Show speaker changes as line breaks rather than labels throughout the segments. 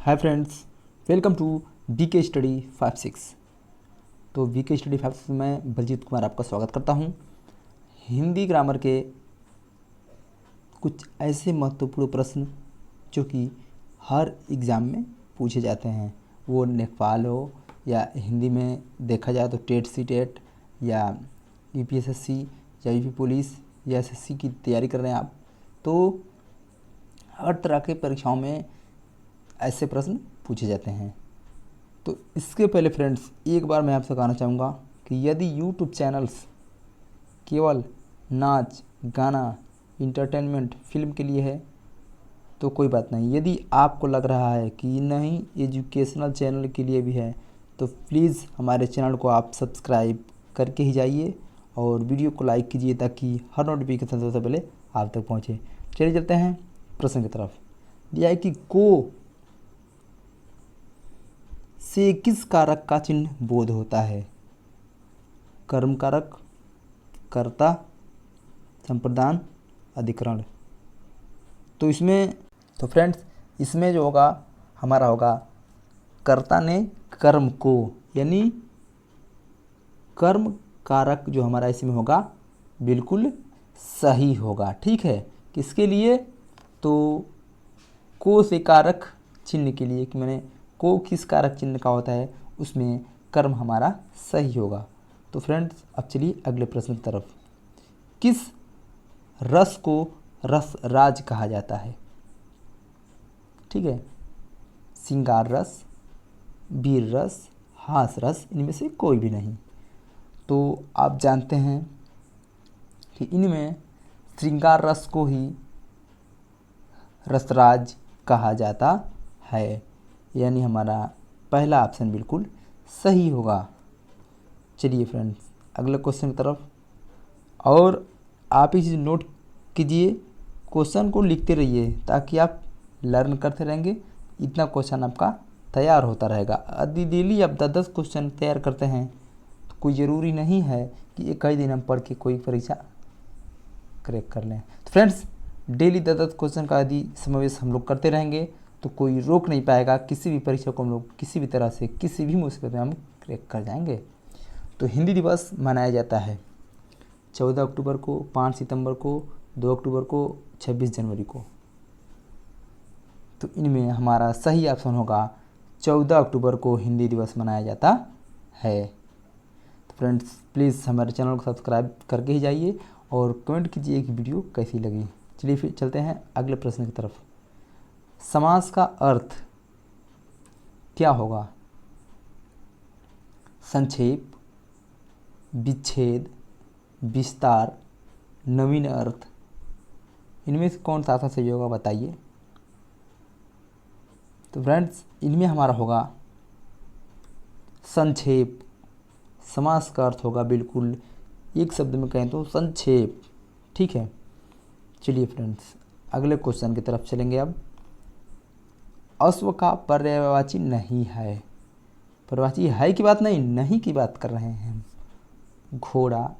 Hi friends, welcome to BK study 56। तो BK study 56 में बलजीत कुमार आपका स्वागत करता हूं। हिंदी ग्रामर के कुछ ऐसे महत्वपूर्ण प्रश्न जो कि हर एग्ज़ाम में पूछे जाते हैं, वो लेखपाल हो या हिंदी में देखा जाए तो टेट सी टेट या यूपीएसएससी या यूपी पुलिस या एसएससी की तैयारी कर रहे हैं आप, तो हर तरह के परीक्षाओं में ऐसे प्रश्न पूछे जाते हैं। तो इसके पहले फ्रेंड्स एक बार मैं आपसे कहना चाहूँगा कि यदि यूट्यूब चैनल्स केवल नाच गाना इंटरटेनमेंट फिल्म के लिए है तो कोई बात नहीं। यदि आपको लग रहा है कि नहीं एजुकेशनल चैनल के लिए भी है तो प्लीज़ हमारे चैनल को आप सब्सक्राइब करके ही जाइए और वीडियो को लाइक कीजिए ताकि हर नोटिफिकेशन सबसे पहले आप तक पहुँचे। चलिए चलते हैं प्रश्न की तरफ। दिया है कि को से किस कारक का चिन्ह बोध होता है? कर्म कारक, कर्ता, संप्रदान, अधिकरण। तो फ्रेंड्स इसमें जो होगा हमारा होगा कर्ता ने कर्म को, यानी कर्म कारक जो हमारा इसमें होगा बिल्कुल सही होगा। ठीक है, किसके लिए? तो को से कारक चिन्ह के लिए कि मैंने को किस कारक चिन्ह का होता है उसमें कर्म हमारा सही होगा। तो फ्रेंड्स अब चलिए अगले प्रश्न की तरफ। किस रस को रस राज कहा जाता है? ठीक है, श्रृंगार रस, वीर रस, हास रस, इनमें से कोई भी नहीं। तो आप जानते हैं कि इनमें श्रृंगार रस को ही रसराज कहा जाता है, यानी हमारा पहला ऑप्शन बिल्कुल सही होगा। चलिए फ्रेंड्स अगले क्वेश्चन की तरफ, और आप ही चीज़ नोट कीजिए, क्वेश्चन को लिखते रहिए ताकि आप लर्न करते रहेंगे, इतना क्वेश्चन आपका तैयार होता रहेगा। यदि डेली आप 10-10 क्वेश्चन तैयार करते हैं तो कोई ज़रूरी नहीं है कि एक ही दिन हम पढ़ के कोई परीक्षा क्रैक कर लें। तो फ्रेंड्स डेली 10-10 क्वेश्चन का यदि समावेश हम लोग करते रहेंगे तो कोई रोक नहीं पाएगा, किसी भी परीक्षा को हम लोग किसी भी तरह से किसी भी मुसीबत में हम क्रैक कर जाएंगे। तो हिंदी दिवस मनाया जाता है 14 अक्टूबर को, 5 सितंबर को, 2 अक्टूबर को, 26 जनवरी को। तो इनमें हमारा सही ऑप्शन होगा 14 अक्टूबर को हिंदी दिवस मनाया जाता है। तो फ्रेंड्स प्लीज़ हमारे चैनल को सब्सक्राइब करके ही जाइए और कमेंट कीजिए कि वीडियो कैसी लगी। चलिए फिर चलते हैं अगले प्रश्न की तरफ। समास का अर्थ क्या होगा? संक्षेप, विच्छेद, विस्तार, नवीन अर्थ, इनमें से कौन सा सही होगा बताइए। तो फ्रेंड्स इनमें हमारा होगा संक्षेप। समास का अर्थ होगा बिल्कुल एक शब्द में कहें तो संक्षेप। ठीक है, चलिए फ्रेंड्स अगले क्वेश्चन की तरफ चलेंगे। अब अश्व का पर्यायवाची नहीं है, पर्यायवाची है की बात नहीं, नहीं की बात कर रहे हैं हम। घोड़ा,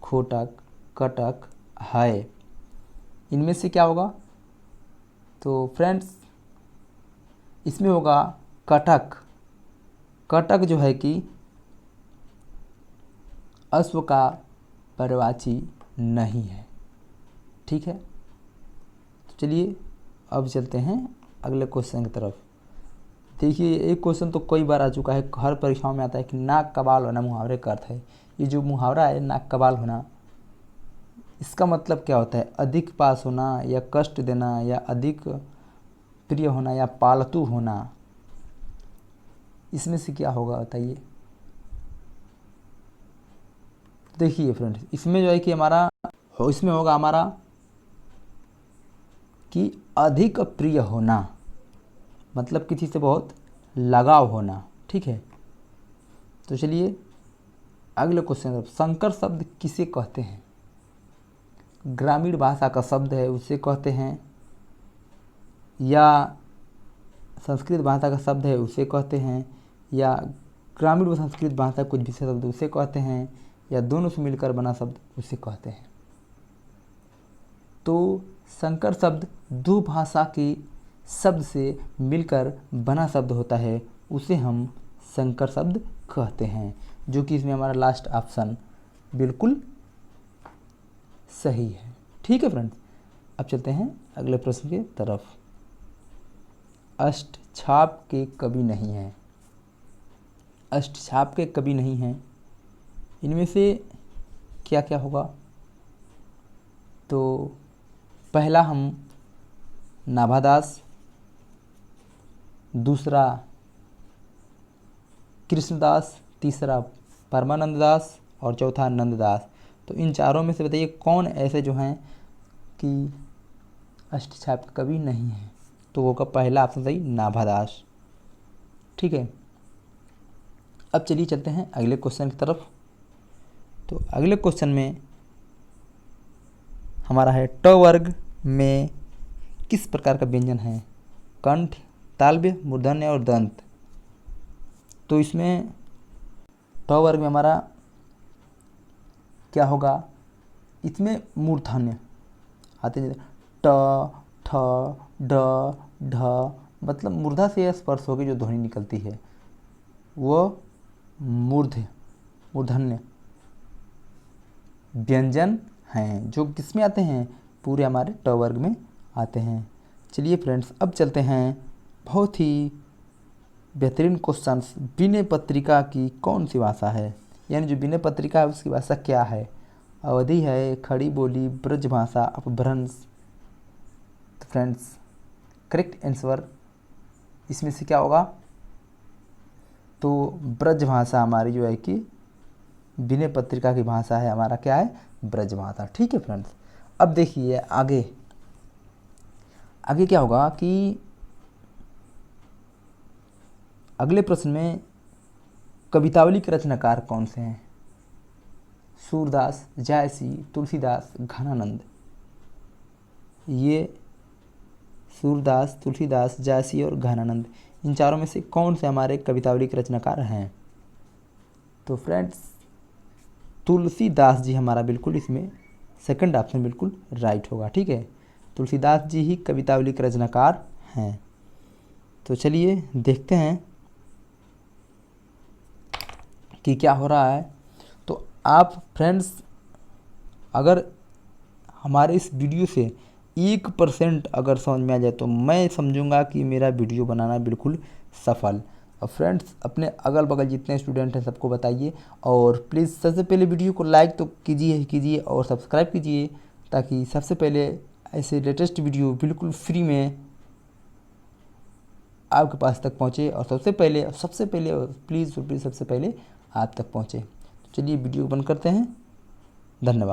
घोटक, कटक, है, इनमें से क्या होगा? तो फ्रेंड्स इसमें होगा कटक। कटक जो है कि अश्व का पर्यायवाची नहीं है। ठीक है, तो चलिए अब चलते हैं अगले क्वेश्चन की तरफ। देखिए एक क्वेश्चन तो कई बार आ चुका है, हर परीक्षाओं में आता है कि नाक का बाल होना मुहावरे का अर्थ है। ये जो मुहावरा है नाक का बाल होना, इसका मतलब क्या होता है? अधिक पास होना या कष्ट देना या अधिक प्रिय होना या पालतू होना, इसमें से क्या होगा बताइए। देखिए फ्रेंड्स इसमें जो है कि इसमें होगा हमारा कि अधिक प्रिय होना, मतलब किसी से बहुत लगाव होना। ठीक है, तो चलिए अगले क्वेश्चन। संकर शब्द किसे कहते हैं? ग्रामीण भाषा का शब्द है उसे कहते हैं, या संस्कृत भाषा का शब्द है उसे कहते हैं, या ग्रामीण व संस्कृत भाषा कुछ भी शब्द उसे कहते हैं, या दोनों से मिलकर बना शब्द उसे कहते हैं। तो संकर शब्द दो भाषा की शब्द से मिलकर बना शब्द होता है उसे हम संकर शब्द कहते हैं, जो कि इसमें हमारा लास्ट ऑप्शन बिल्कुल सही है। ठीक है फ्रेंड्स, अब चलते हैं अगले प्रश्न की तरफ। अष्टछाप के कवि नहीं हैं। अष्टछाप के कवि नहीं हैं, इनमें से क्या क्या होगा? तो पहला हम नाभादास, दूसरा कृष्णदास, तीसरा परमानंद दास और चौथा नंददास। तो इन चारों में से बताइए कौन ऐसे जो हैं कि अष्टछाप के कवि नहीं हैं? तो वो का पहला ऑप्शन सही, नाभादास। ठीक है, अब चलिए चलते हैं अगले क्वेश्चन की तरफ। तो अगले क्वेश्चन में हमारा है ट वर्ग में किस प्रकार का व्यंजन है? कंठ, तालव्य, मूर्धन्य और दंत। तो इसमें ट वर्ग में हमारा क्या होगा? इसमें मूर्धन्य आते हैं, ट, ठ, ड, ढ, मतलब मूर्धा से स्पर्श होकर जो ध्वनि निकलती है वो मूर्धन्य व्यंजन हैं, जो किसमें आते हैं? पूरे हमारे ट वर्ग में आते हैं। चलिए फ्रेंड्स, अब चलते हैं बहुत ही बेहतरीन क्वेश्चंस। विनय पत्रिका की कौन सी भाषा है? यानी जो विनय पत्रिका है उसकी भाषा क्या है? अवधी है, खड़ी बोली, ब्रज भाषा, अपभ्रंश। तो फ्रेंड्स, करेक्ट आंसर इसमें से क्या होगा? तो ब्रज भाषा हमारी जो है कि विनय पत्रिका की भाषा है, हमारा क्या है? ब्रज भाषा। ठीक है फ्रेंड्स, अब देखिए आगे क्या होगा कि अगले प्रश्न में कवितावली के रचनाकार कौन से हैं? सूरदास, जायसी, तुलसीदास, घनानंद। ये सूरदास, तुलसीदास, जायसी और घनानंद, इन चारों में से कौन से हमारे कवितावली के रचनाकार हैं? तो फ्रेंड्स, तुलसीदास जी हमारा बिल्कुल इसमें सेकंड ऑप्शन बिल्कुल राइट होगा। ठीक है, तुलसीदास जी ही कवितावली के रचनाकार हैं। तो चलिए देखते हैं कि क्या हो रहा है। तो आप फ्रेंड्स अगर हमारे इस वीडियो से 1% अगर समझ में आ जाए तो मैं समझूंगा कि मेरा वीडियो बनाना बिल्कुल सफल। और फ्रेंड्स, अपने अगल बगल जितने स्टूडेंट हैं सबको बताइए, और प्लीज़ सबसे पहले वीडियो को लाइक तो कीजिए और सब्सक्राइब कीजिए, ताकि सबसे पहले ऐसे लेटेस्ट वीडियो बिल्कुल फ्री में आपके पास तक पहुँचे, और सबसे पहले प्लीज़ सबसे पहले आप तक पहुँचे। तो चलिए वीडियो बंद करते हैं। धन्यवाद।